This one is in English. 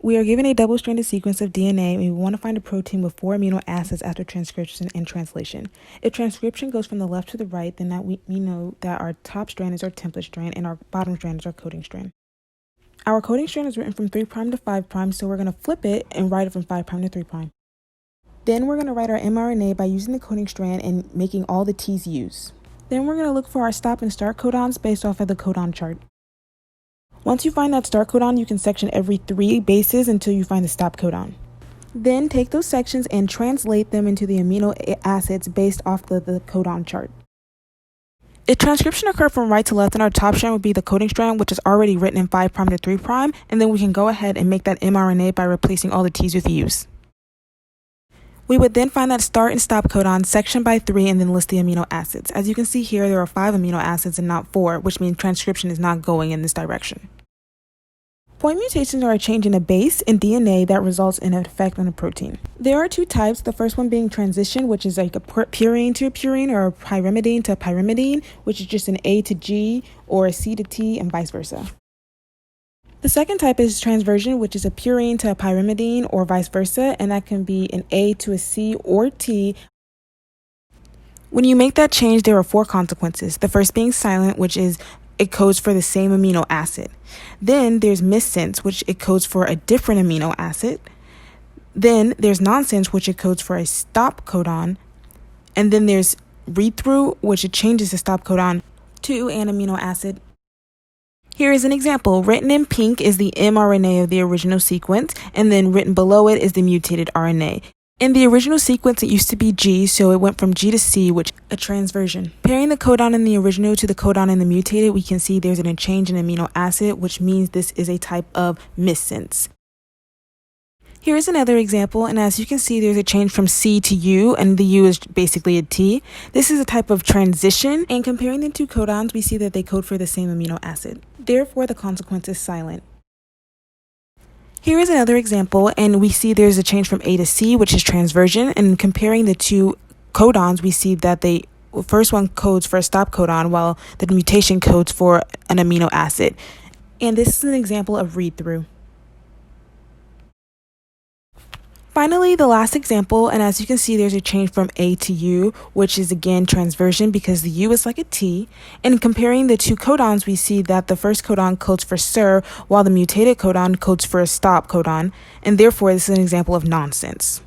We are given a double-stranded sequence of DNA and we want to find a protein with 4 amino acids after transcription and translation. If transcription goes from the left to the right, then we know that our top strand is our template strand and our bottom strand is our coding strand. Our coding strand is written from 3' to 5', so we're going to flip it and write it from 5' to 3'. Then we're going to write our mRNA by using the coding strand and making all the T's use. Then we're going to look for our stop and start codons based off of the codon chart. Once you find that start codon, you can section every 3 bases until you find the stop codon. Then take those sections and translate them into the amino acids based off the codon chart. If transcription occurred from right to left, then our top strand would be the coding strand, which is already written in 5' to 3', and then we can go ahead and make that mRNA by replacing all the T's with U's. We would then find that start and stop codon, section by 3, and then list the amino acids. As you can see here, there are 5 amino acids and not 4, which means transcription is not going in this direction. Point mutations are a change in a base in DNA that results in an effect on a protein. There are 2 types, the first one being transition, which is like a purine to a purine or a pyrimidine to a pyrimidine, which is just an A to G or a C to T and vice versa. The second type is transversion, which is a purine to a pyrimidine or vice versa, and that can be an A to a C or T. When you make that change, there are 4 consequences. The first being silent, which is it codes for the same amino acid. Then there's missense, which it codes for a different amino acid. Then there's nonsense, which it codes for a stop codon. And then there's readthrough, which it changes the stop codon to an amino acid. Here is an example. Written in pink is the mRNA of the original sequence, and then written below it is the mutated RNA. In the original sequence, it used to be G, so it went from G to C, which is a transversion. Pairing the codon in the original to the codon in the mutated, we can see there's a change in amino acid, which means this is a type of missense. Here is another example, and as you can see, there's a change from C to U, and the U is basically a T. This is a type of transition, and comparing the 2 codons, we see that they code for the same amino acid. Therefore, the consequence is silent. Here is another example, and we see there's a change from A to C, which is transversion, and comparing the 2 codons, we see that the first one codes for a stop codon, while the mutation codes for an amino acid. And this is an example of read-through. Finally, the last example, and as you can see, there's a change from A to U, which is again transversion because the U is like a T. And comparing the 2 codons, we see that the first codon codes for SIR, while the mutated codon codes for a stop codon, and therefore this is an example of nonsense.